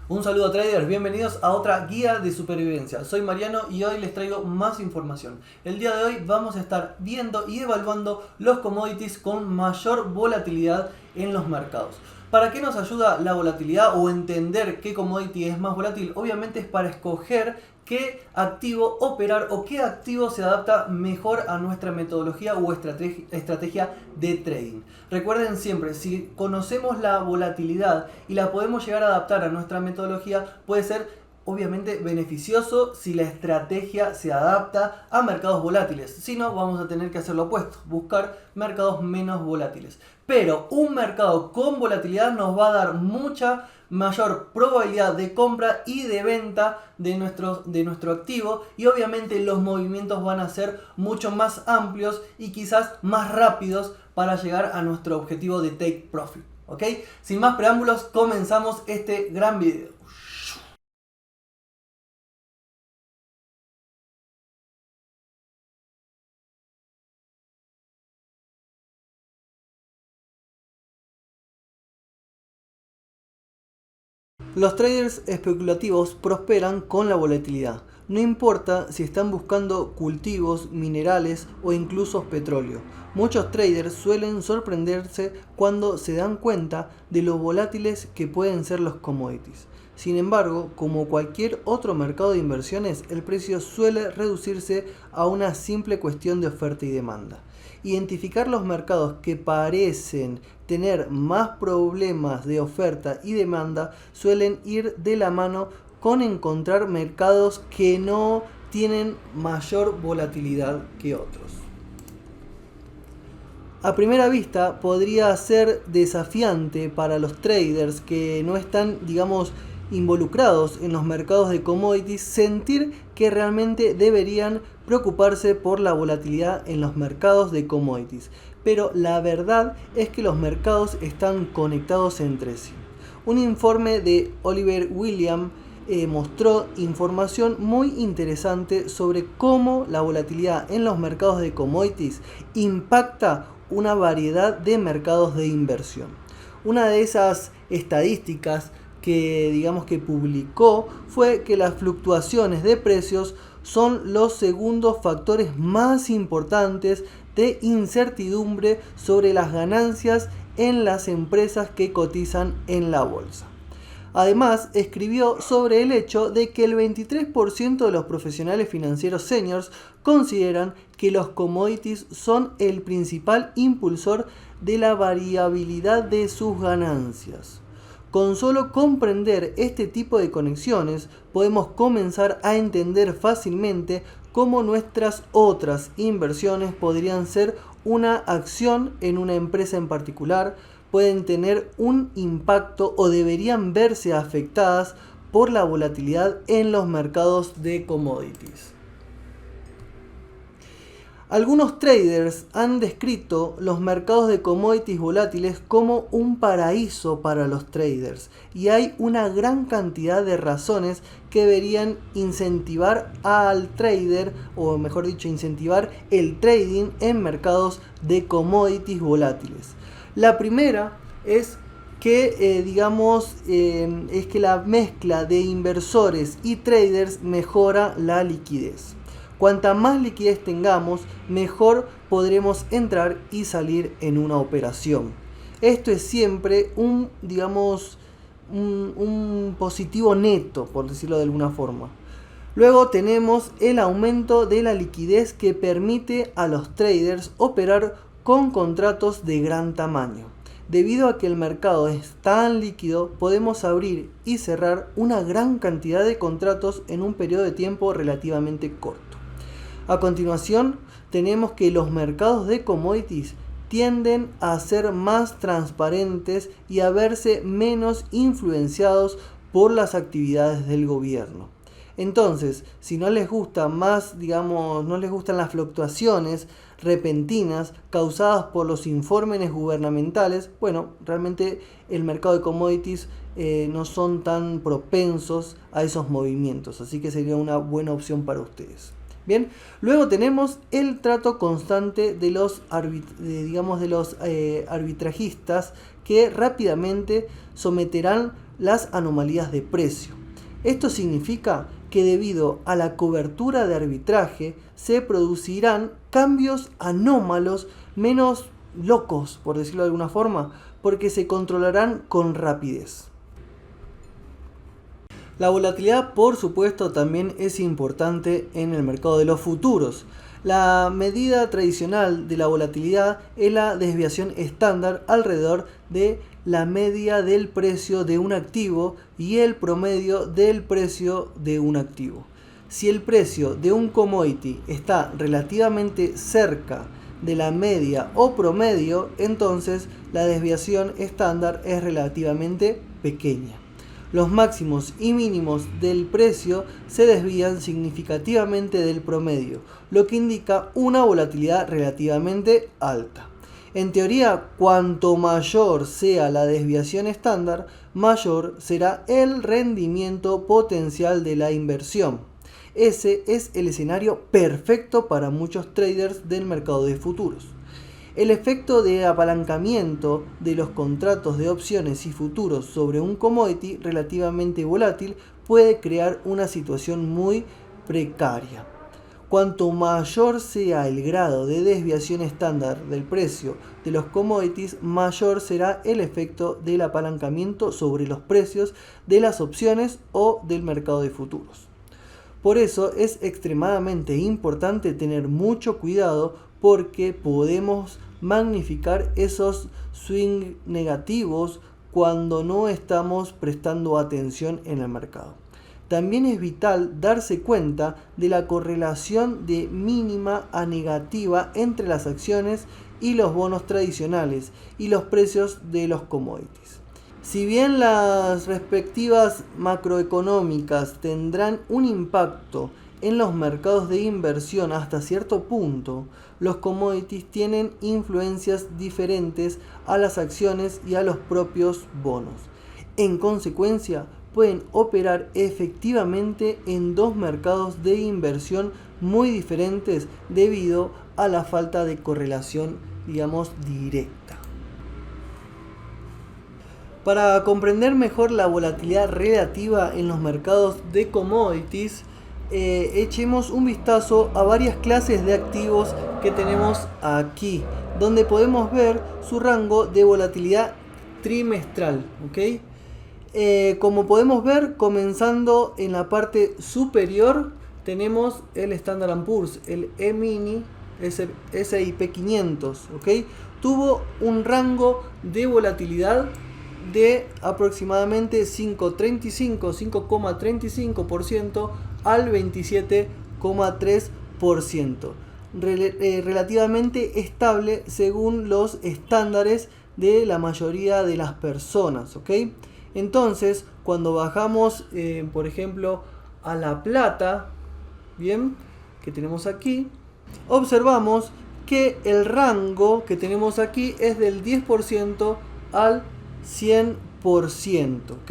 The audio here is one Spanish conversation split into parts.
Un saludo traders, bienvenidos a otra guía de supervivencia. Soy Mariano y hoy les traigo más información. El día de hoy vamos a estar viendo y evaluando los commodities con mayor volatilidad en los mercados. ¿Para qué nos ayuda la volatilidad o entender qué commodity es más volátil? Obviamente es para escoger qué activo operar o qué activo se adapta mejor a nuestra metodología o estrategia de trading. Recuerden siempre, si conocemos la volatilidad y la podemos llegar a adaptar a nuestra metodología, puede ser obviamente beneficioso si la estrategia se adapta a mercados volátiles. Si no, vamos a tener que hacer lo opuesto, buscar mercados menos volátiles. Pero un mercado con volatilidad nos va a dar mucha mayor probabilidad de compra y de venta de nuestro activo, y obviamente los movimientos van a ser mucho más amplios y quizás más rápidos para llegar a nuestro objetivo de take profit. ¿Ok? Sin más preámbulos, comenzamos este gran video. Los traders especulativos prosperan con la volatilidad. No importa si están buscando cultivos, minerales o incluso petróleo. Muchos traders suelen sorprenderse cuando se dan cuenta de lo volátiles que pueden ser los commodities. Sin embargo, como cualquier otro mercado de inversiones, el precio suele reducirse a una simple cuestión de oferta y demanda. Identificar los mercados que parecen tener más problemas de oferta y demanda suelen ir de la mano con encontrar mercados que no tienen mayor volatilidad que otros. A primera vista podría ser desafiante para los traders que no están, involucrados en los mercados de commodities sentir que realmente deberían preocuparse por la volatilidad en los mercados de commodities, pero la verdad es que los mercados están conectados entre sí. Un informe de Oliver Williams mostró información muy interesante sobre cómo la volatilidad en los mercados de commodities impacta una variedad de mercados de inversión. Una de esas estadísticas que publicó fue que las fluctuaciones de precios son los segundos factores más importantes de incertidumbre sobre las ganancias en las empresas que cotizan en la bolsa. Además, escribió sobre el hecho de que el 23% de los profesionales financieros seniors consideran que los commodities son el principal impulsor de la variabilidad de sus ganancias. Con solo comprender este tipo de conexiones, podemos comenzar a entender fácilmente cómo nuestras otras inversiones podrían ser una acción en una empresa en particular, pueden tener un impacto o deberían verse afectadas por la volatilidad en los mercados de commodities. Algunos traders han descrito los mercados de commodities volátiles como un paraíso para los traders, y hay una gran cantidad de razones que deberían incentivar al trader, o mejor dicho, incentivar el trading en mercados de commodities volátiles. La primera es que es que la mezcla de inversores y traders mejora la liquidez. Cuanta más liquidez tengamos, mejor podremos entrar y salir en una operación. Esto es siempre un positivo neto, por decirlo de alguna forma. Luego tenemos el aumento de la liquidez que permite a los traders operar con contratos de gran tamaño. Debido a que el mercado es tan líquido, podemos abrir y cerrar una gran cantidad de contratos en un periodo de tiempo relativamente corto. A continuación, tenemos que los mercados de commodities tienden a ser más transparentes y a verse menos influenciados por las actividades del gobierno. Entonces, si no les gusta no les gustan las fluctuaciones repentinas causadas por los informes gubernamentales, realmente el mercado de commodities no son tan propensos a esos movimientos, así que sería una buena opción para ustedes. Bien, luego tenemos el trato constante de los arbitrajistas que rápidamente someterán las anomalías de precio. Esto significa que debido a la cobertura de arbitraje se producirán cambios anómalos menos locos, por decirlo de alguna forma, porque se controlarán con rapidez. La volatilidad, por supuesto, también es importante en el mercado de los futuros. La medida tradicional de la volatilidad es la desviación estándar alrededor de la media del precio de un activo y el promedio del precio de un activo. Si el precio de un commodity está relativamente cerca de la media o promedio, entonces la desviación estándar es relativamente pequeña. Los máximos y mínimos del precio se desvían significativamente del promedio, lo que indica una volatilidad relativamente alta. En teoría, cuanto mayor sea la desviación estándar, mayor será el rendimiento potencial de la inversión. Ese es el escenario perfecto para muchos traders del mercado de futuros. El efecto de apalancamiento de los contratos de opciones y futuros sobre un commodity relativamente volátil puede crear una situación muy precaria. Cuanto mayor sea el grado de desviación estándar del precio de los commodities, mayor será el efecto del apalancamiento sobre los precios de las opciones o del mercado de futuros. Por eso es extremadamente importante tener mucho cuidado porque podemos magnificar esos swings negativos cuando no estamos prestando atención en el mercado. También es vital darse cuenta de la correlación de mínima a negativa entre las acciones y los bonos tradicionales y los precios de los commodities. Si bien las respectivas macroeconómicas tendrán un impacto en los mercados de inversión hasta cierto punto, los commodities tienen influencias diferentes a las acciones y a los propios bonos. En consecuencia, pueden operar efectivamente en dos mercados de inversión muy diferentes debido a la falta de correlación, directa. Para comprender mejor la volatilidad relativa en los mercados de commodities, echemos un vistazo a varias clases de activos que tenemos aquí, donde podemos ver su rango de volatilidad trimestral. ¿Okay? Como podemos ver, comenzando en la parte superior, tenemos el Standard & Poor's, el E-mini S&P 500. ¿Okay? Tuvo un rango de volatilidad de aproximadamente 5,35% al 27,3%, relativamente estable según los estándares de la mayoría de las personas. ¿Okay? Entonces, cuando bajamos, por ejemplo, a la plata, bien, que tenemos aquí, observamos que el rango que tenemos aquí es del 10% al 100%, ¿ok?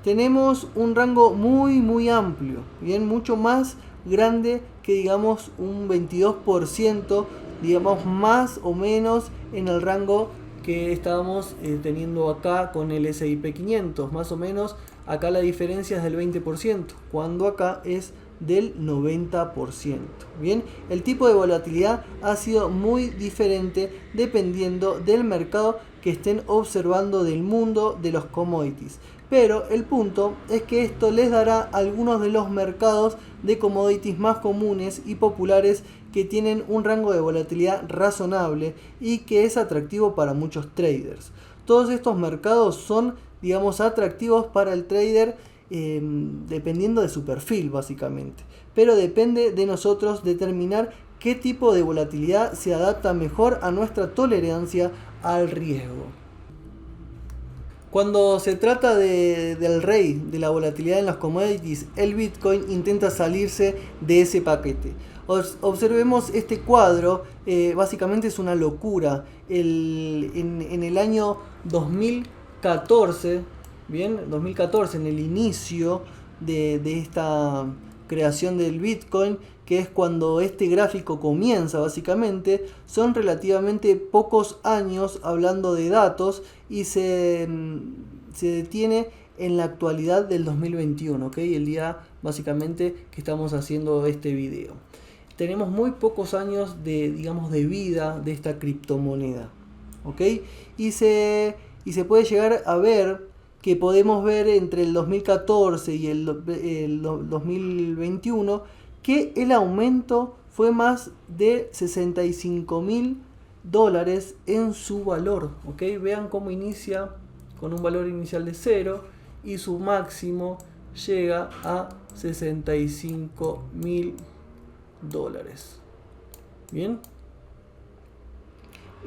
Tenemos un rango muy amplio, bien, mucho más grande que digamos un 22%, digamos más o menos en el rango que estábamos teniendo acá con el S&P 500, más o menos acá la diferencia es del 20%, cuando acá es del 90%. Bien, el tipo de volatilidad ha sido muy diferente dependiendo del mercado que estén observando del mundo de los commodities. Pero el punto es que esto les dará algunos de los mercados de commodities más comunes y populares que tienen un rango de volatilidad razonable y que es atractivo para muchos traders. Todos estos mercados son, digamos, atractivos para el trader dependiendo de su perfil básicamente. Pero depende de nosotros determinar qué tipo de volatilidad se adapta mejor a nuestra tolerancia al riesgo. Cuando se trata del rey de la volatilidad en los commodities, el Bitcoin intenta salirse de ese paquete. Observemos este cuadro, básicamente es una locura. En el año 2014, bien, 2014, en el inicio de creación del Bitcoin, que es cuando este gráfico comienza básicamente, son relativamente pocos años hablando de datos y se detiene en la actualidad del 2021, ¿ok? El día básicamente que estamos haciendo este video. Tenemos muy pocos años de, digamos, de vida de esta criptomoneda, ¿ok? Y se puede llegar a ver que podemos ver entre el 2014 y el 2021 que el aumento fue más de $65.000 en su valor, ¿ok? Vean cómo inicia con un valor inicial de 0 y su máximo llega a $65.000. Bien,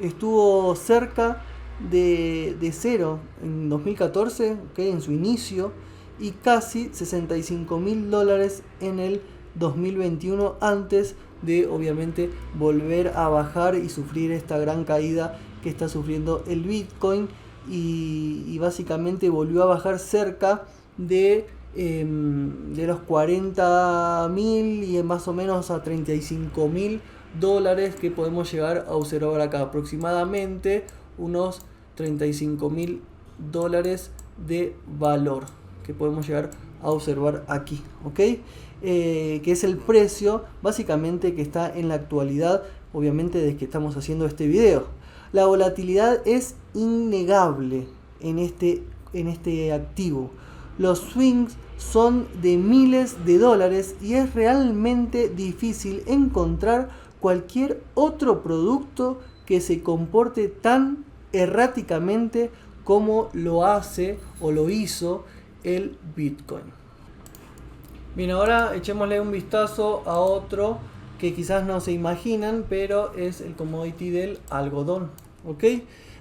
estuvo cerca de 0 en 2014, ¿okay? En su inicio, y casi $65.000 en el 2021, antes de obviamente volver a bajar y sufrir esta gran caída que está sufriendo el Bitcoin, y básicamente volvió a bajar cerca de los 40.000 y más o menos a $35.000 que podemos llegar a observar acá, aproximadamente unos $35.000 de valor que podemos llegar a observar aquí, ¿ok? Que es el precio básicamente que está en la actualidad, obviamente desde que estamos haciendo este video. La volatilidad es innegable en este activo. Los swings son de miles de dólares y es realmente difícil encontrar cualquier otro producto que se comporte tan erráticamente como lo hace o lo hizo el Bitcoin. Bien, ahora echémosle un vistazo a otro que quizás no se imaginan, pero es el commodity del algodón, ¿ok?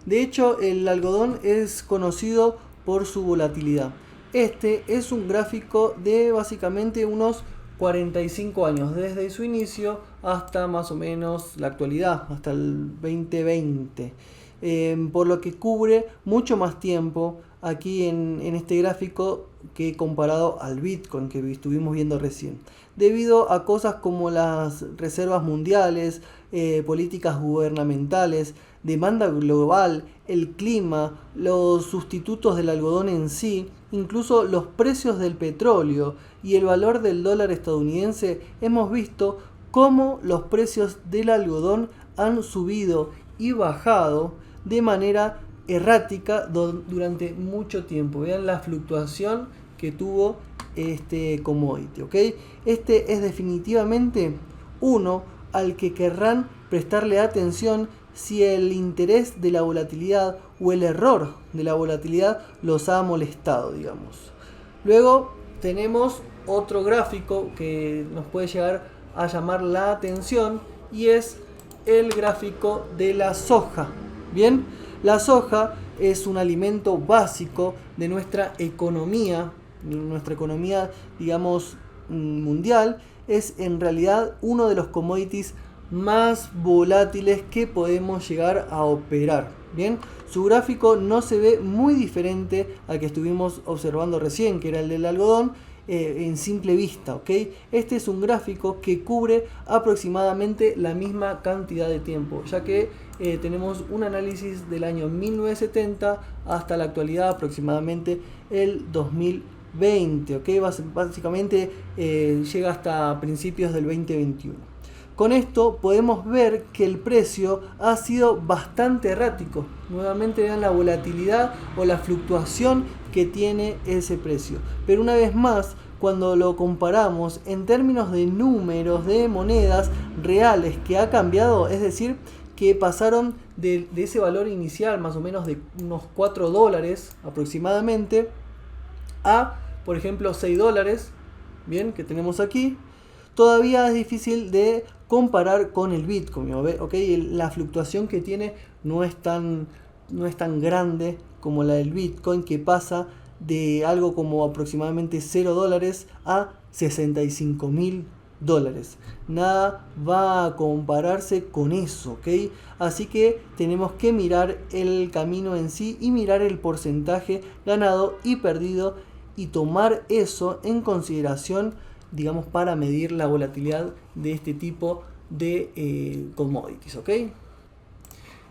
De hecho, el algodón es conocido por su volatilidad. Este es un gráfico de básicamente unos 45 años, desde su inicio hasta más o menos la actualidad, hasta el 2020. Por lo que cubre mucho más tiempo aquí en este gráfico que comparado al Bitcoin que estuvimos viendo recién, debido a cosas como las reservas mundiales, políticas gubernamentales, demanda global, el clima, los sustitutos del algodón en sí, incluso los precios del petróleo y el valor del dólar estadounidense. Hemos visto cómo los precios del algodón han subido y bajado de manera errática durante mucho tiempo. Vean la fluctuación que tuvo este commodity, ¿ok? Este es definitivamente uno al que querrán prestarle atención si el interés de la volatilidad o el error de la volatilidad los ha molestado, digamos. Luego tenemos otro gráfico que nos puede llegar a llamar la atención, y es el gráfico de la soja. Bien, la soja es un alimento básico de nuestra economía, digamos, mundial. Es en realidad uno de los commodities más volátiles que podemos llegar a operar. Bien, su gráfico no se ve muy diferente al que estuvimos observando recién, que era el del algodón, en simple vista, ¿ok? Este es un gráfico que cubre aproximadamente la misma cantidad de tiempo, ya que tenemos un análisis del año 1970 hasta la actualidad, aproximadamente el 2020, ¿ok? Básicamente llega hasta principios del 2021. Con esto podemos ver que el precio ha sido bastante errático. Nuevamente vean la volatilidad o la fluctuación que tiene ese precio. Pero una vez más, cuando lo comparamos en términos de números de monedas reales que ha cambiado, es decir, que pasaron de ese valor inicial más o menos de unos $4 aproximadamente a, por ejemplo, $6, bien, que tenemos aquí. Todavía es difícil de comparar con el Bitcoin, ¿okay? La fluctuación que tiene no es tan grande como la del Bitcoin, que pasa de algo como aproximadamente $0 a $65.000. Nada va a compararse con eso, ¿ok? Así que tenemos que mirar el camino en sí y mirar el porcentaje ganado y perdido y tomar eso en consideración digamos, para medir la volatilidad de este tipo de commodities, ¿ok?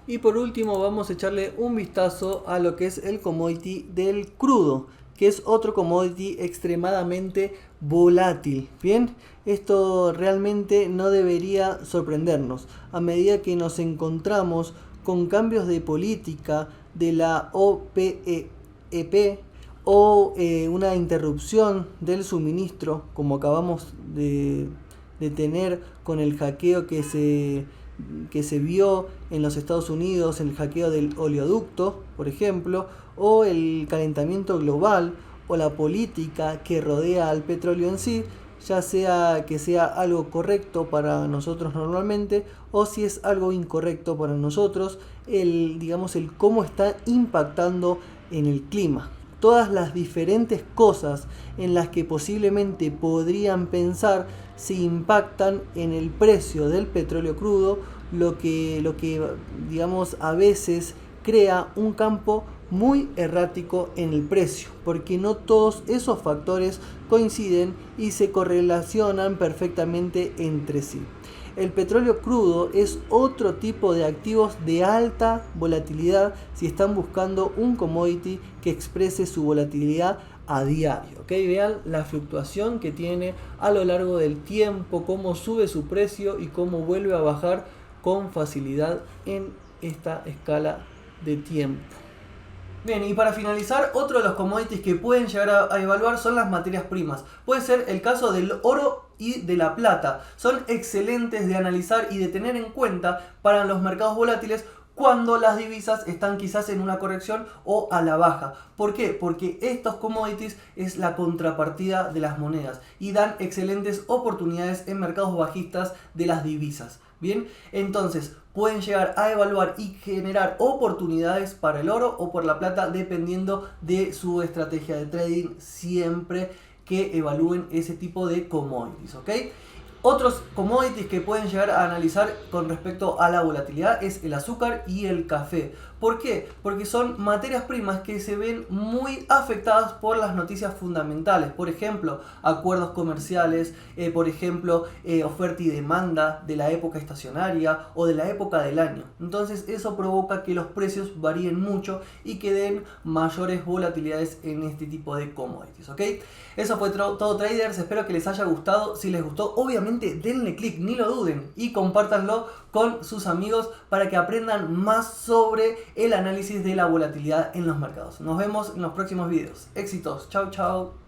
Y por último vamos a echarle un vistazo a lo que es el commodity del crudo, que es otro commodity extremadamente volátil. Bien, esto realmente no debería sorprendernos. A medida que nos encontramos con cambios de política de la OPEP o una interrupción del suministro, como acabamos de tener con el hackeo que se vio en los Estados Unidos, el hackeo del oleoducto, por ejemplo, o el calentamiento global, o la política que rodea al petróleo en sí, ya sea que sea algo correcto para nosotros normalmente, o si es algo incorrecto para nosotros, digamos, el cómo está impactando en el clima. Todas las diferentes cosas en las que posiblemente podrían pensar si impactan en el precio del petróleo crudo, lo que digamos a veces crea un campo muy errático en el precio, porque no todos esos factores coinciden y se correlacionan perfectamente entre sí. El petróleo crudo es otro tipo de activos de alta volatilidad si están buscando un commodity que exprese su volatilidad a diario. ¿Okay? Vean la fluctuación que tiene a lo largo del tiempo, cómo sube su precio y cómo vuelve a bajar con facilidad en esta escala de tiempo. Bien, y para finalizar, otro de los commodities que pueden llegar a evaluar son las materias primas. Puede ser el caso del oro y de la plata. Son excelentes de analizar y de tener en cuenta para los mercados volátiles cuando las divisas están quizás en una corrección o a la baja. ¿Por qué? Porque estos commodities es la contrapartida de las monedas y dan excelentes oportunidades en mercados bajistas de las divisas. Bien, entonces pueden llegar a evaluar y generar oportunidades para el oro o por la plata dependiendo de su estrategia de trading siempre que evalúen ese tipo de commodities, ¿ok? Otros commodities que pueden llegar a analizar con respecto a la volatilidad es el azúcar y el café. ¿Por qué? Porque son materias primas que se ven muy afectadas por las noticias fundamentales. Por ejemplo, acuerdos comerciales, por ejemplo, oferta y demanda de la época estacionaria o de la época del año. Entonces eso provoca que los precios varíen mucho y que den mayores volatilidades en este tipo de commodities, ¿ok? Eso fue todo, traders. Espero que les haya gustado. Si les gustó, obviamente denle click, ni lo duden, y compártanlo con sus amigos para que aprendan más sobre el análisis de la volatilidad en los mercados. Nos vemos en los próximos videos. Éxitos. Chao, chao.